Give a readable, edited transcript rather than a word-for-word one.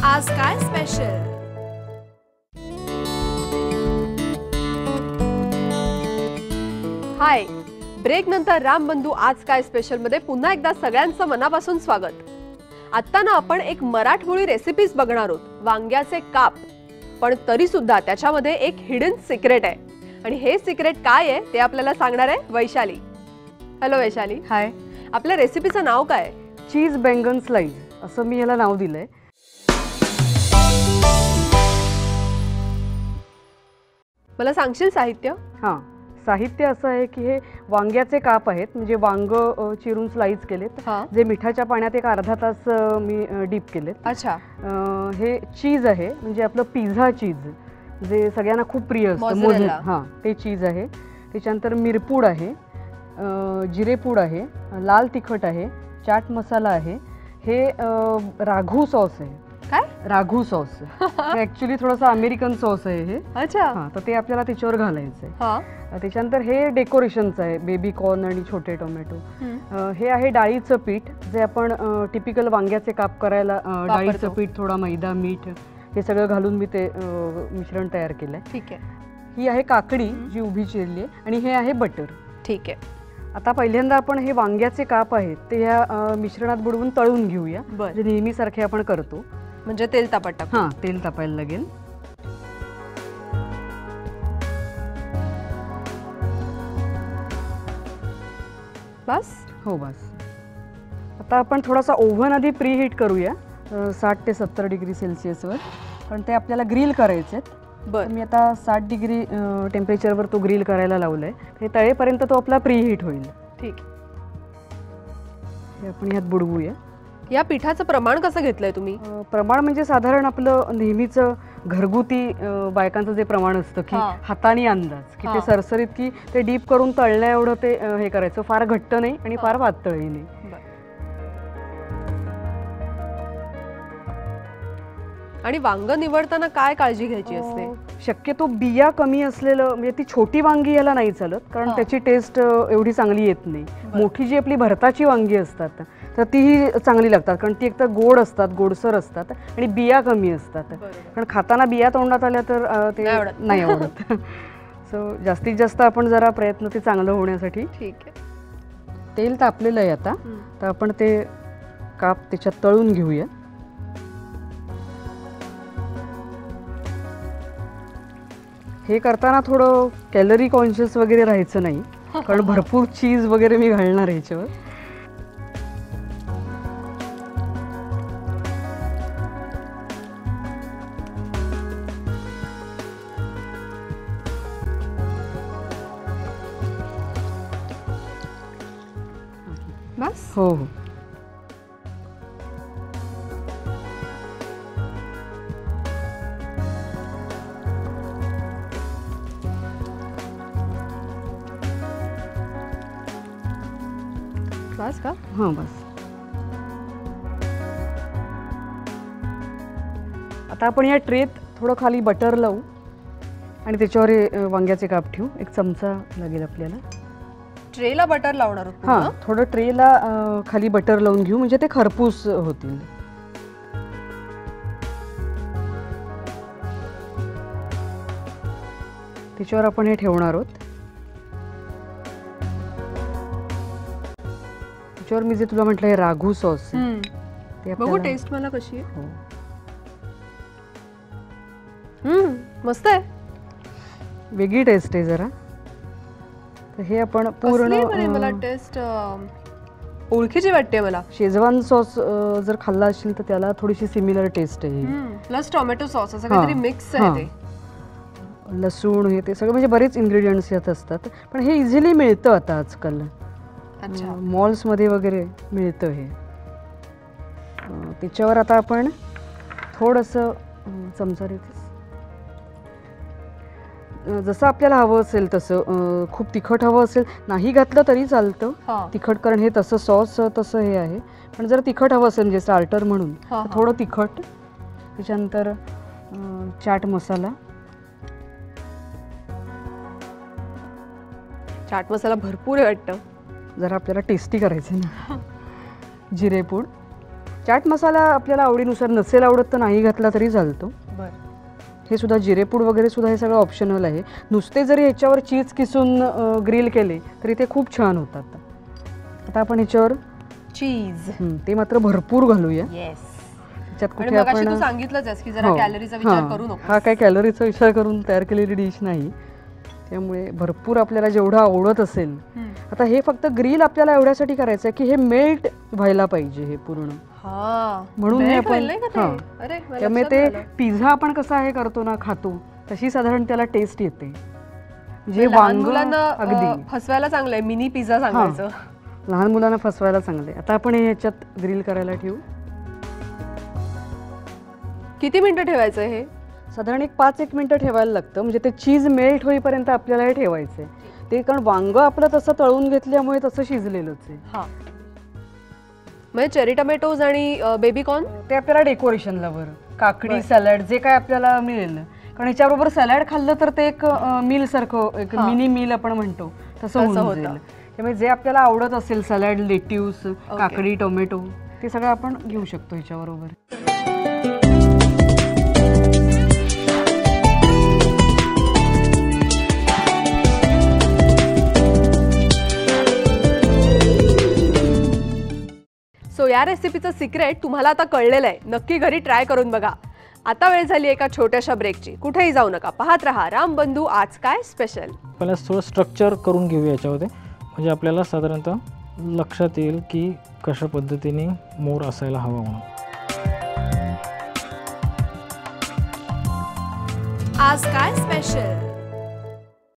आज काय स्पेशल? हाय, ब्रेक नंतर रामबंधू आज काय स्पेशल मध्ये पुन्हा एकदा सगळ्यांचं मनापासून स्वागत. आता ना आपण एक मराठमोळी रेसिपीज बघणार आहोत, वांग्याचे काप. पण तरी सुद्धा त्याच्यामध्ये एक हिडन सिक्रेट आहे आणि हे सिक्रेट काय आहे ते आपल्याला सांगणार आहे वैशाली. हॅलो वैशाली. हाय. आपल्या रेसिपीचं नाव काय? चीज बैंगन स्लाइस असं मी याला नाव दिलंय. मला सांगशील साहित्य? हां, साहित्य असं आहे की हे वांग्याचे काप आहेत, म्हणजे वांग चिरून स्लाइस केलेत, जे मिठाच्या पाण्यात एक अर्धा तास मी डीप केलेत. अच्छा. हे चीज आहे, म्हणजे आपलं पिझ्झा चीज जे सगळ्यांना खूप प्रिय असतं, मोझेरेला. हां, ते चीज आहे. त्याच्यानंतर मिरपूड आहे, जिरेपूड आहे, लाल तिखट आहे, चाट मसाला आहे, हे राघू सॉस आहे. काय? राघू सॉस. हे ऍक्च्युली थोडासा अमेरिकन सॉस आहे हे. अच्छा. हां, तर ते आपल्याला त्याच्यावर घालायचं आहे. हां. त्याच्यानंतर हे डेकोरेशनचं आहे, बेबी कॉर्न आणि छोटे टोमॅटो. हे आहे डाळीचं पीठ, जे आपण टिपिकल वांग्याचे काप करायला डाळीचं पीठ, थोडा मैदा, मीठ हे सगळं घालून मी ते मिश्रण तयार केलंय. ठीक आहे. ही आहे काकडी जी उभी चिरली आहे, आणि हे आहे बटर. ठीक आहे. आता पहिल्यांदा आपण हे वांग्याचे काप आहेत ते ह्या मिश्रणात बुडवून तळून घेऊया, जे नेहमीसारखे आपण करतो. म्हणजे तेल तापत टाकू? हां, तेल तापायला लागेल. बस? हो, बस. आता आपण थोडासा ओव्हन आधी प्री हीट करूया 60 ते 70 डिग्री सेल्सिअसवर, पण ते आपल्याला ग्रिल करायचे आहेत. बरं. मी आता 60 डिग्री टेम्परेचरवर तो ग्रिल करायला लावलाय. हे तळेपर्यंत तो आपला प्री हीट होईल. ठीक. हे आपण ह्यात बुडवूया. या पिठाचं प्रमाण कसं घेतलंय तुम्ही? प्रमाण म्हणजे साधारण आपलं नेहमीचं घरगुती बायकांचं जे प्रमाण असतं की हाताने अंदाज की ते सरसरीत की ते डीप करून तळल्या एवढं ते हे करायचं, फार घट्ट नाही आणि फार पातळही नाही. आणि वांग निवडताना काय काळजी घ्यायची असते? शक्यतो बिया कमी असलेलं, म्हणजे ती छोटी वांगी याला नाही चालत, कारण त्याची टेस्ट एवढी चांगली येत नाही. मोठी जी आपली भरताची वांगी असतात तर तीही चांगली लागतात, कारण ती एकतर गोड असतात, गोडसर असतात आणि बिया कमी असतात. कारण खाताना बिया तोंडात आल्या तर ते नाही आवडत. सो जास्तीत जास्त आपण जरा प्रयत्न ते चांगलं होण्यासाठी. ठीक आहे. तेल तापलेलं आहे आता, तर आपण ते काप त्याच्यात तळून घेऊया. हे करताना थोडं कॅलरी कॉन्शियस वगैरे राहायचं नाही, कारण भरपूर चीज वगैरे मी घालणार आहे ह्याच्यावर. बस? हो हो. बस का? हां, बस. आता आपण या ट्रेत थोडं खाली बटर लावू आणि त्याच्यावर वांग्याचे काप ठेवू. एक चमचा लागेल आपल्याला. ट्रेला बटर लावणार आहोत? हां, थोडं ट्रेला खाली बटर लावून घेऊ, म्हणजे ते खरपूस होतील. त्याच्यावर आपण हे ठेवणार आहोत. त्याच्यावर मी जे तुला म्हटलं हे राघू सॉस ते बघू टेस्ट मला कशी आहे. हो. मस्त आहे. वेगळी टेस्ट आहे जरा. तर हे आपण पूर्ण, मला टेस्ट ओळखीची वाटते मला. शेजवान सॉस जर खाल्ला असेल तर त्याला थोडीशी सिमिलर टेस्ट आहे. प्लस टोमॅटो सॉस असं काहीतरी मिक्स आहे ते. लसूण हे ते सगळं, म्हणजे बरेच इन्ग्रेडियंट्स यात असतात, पण हे इझिली मिळतं आता आजकाल. मॉल्समध्ये वगैरे मिळतं हे. त्याच्यावर आता आपण थोडंसं चमचा जसं आपल्याला हवं असेल तसं, खूप तिखट हवं असेल नाही घातलं तरी चालतं तिखट, कारण हे तसं सॉस तसं हे आहे. पण जर तिखट हवं असेल म्हणजे स्टार्टर म्हणून थोडं तिखट. त्याच्यानंतर चाट मसाला. चाट मसाला भरपूर आहे वाटतं. जरा आपल्याला टेस्टी करायचं ना. जिरेपूड. चाट मसाला आपल्याला आवडीनुसार, नसेल आवडत तर नाही घातला तरी चालतो. हे सुद्धा जिरेपूड वगैरे सुद्धा हे सगळं ऑप्शनल आहे. नुसते जरी ह्याच्यावर चीज किसून ग्रिल केले तरी ते खूप छान होतात. आता आपण ह्याच्यावर चीज ते मात्र भरपूर घालूया. त्याच्यात कुठे आपण सांगितलंच की जरा कॅलरीचा विचार करू नको. हा काय कॅलरीचा विचार करून तयार केलेली डिश नाही, त्यामुळे भरपूर आपल्याला जेवढं आवडत असेल. आता हे फक्त ग्रिल आपल्याला एवढ्यासाठी करायचं आहे की हे मेल्ट व्हायला पाहिजे हे पूर्ण, म्हणून हे आपण त्यामुळे ते पिझ्झा आपण कसा हे करतो ना, खातो तशी साधारण त्याला टेस्ट येते. जे वांग अगदी फसवायला चांगलंय, मिनी पिझ्झा सांगायचं, लहान मुलांना फसवायला चांगले. आता आपण हे ह्याच्यात ग्रिल करायला ठेवू. किती मिनिटं ठेवायचं हे? साधारण 5-1 मिनिटं ठेवायला लागतं, म्हणजे ते चीज मेल्ट होईपर्यंत आपल्याला हे ठेवायचंय. ते कारण वांग आपलं तसं तळून घेतल्यामुळे तसं शिजलेलंच आहे. म्हणजे चेरी टोमॅटोज आणि बेबी कॉर्न ते आपल्याला डेकोरेशनला वर, काकडी सॅलड जे काय आपल्याला मिळेल, कारण ह्याच्याबरोबर सॅलड खाल्लं तर ते एक मील सारखं, एक मिनी मील आपण म्हणतो तसं होऊन जाईल. त्यामुळे जे आपल्याला आवडत असेल, सॅलड, लेट्यूस, काकडी, टोमॅटो, ते सगळं आपण घेऊ शकतो ह्याच्याबरोबर. सो या रेसिपीचं सिक्रेट तुम्हाला आता कळलेलं आहे. नक्की घरी ट्राय करून बघा. आता वेळ झाली एका छोट्याशा ब्रेकची. कुठेही जाऊ नका, पाहत रहा रामबंधू आज काय स्पेशल. पहिला थोडं स्ट्रक्चर करून घेऊया याच्यामध्ये, म्हणजे आपल्याला साधारणतः लक्षात येईल की कशा पद्धतीने मोर असायला हवा म्हणून. आज काय स्पेशल.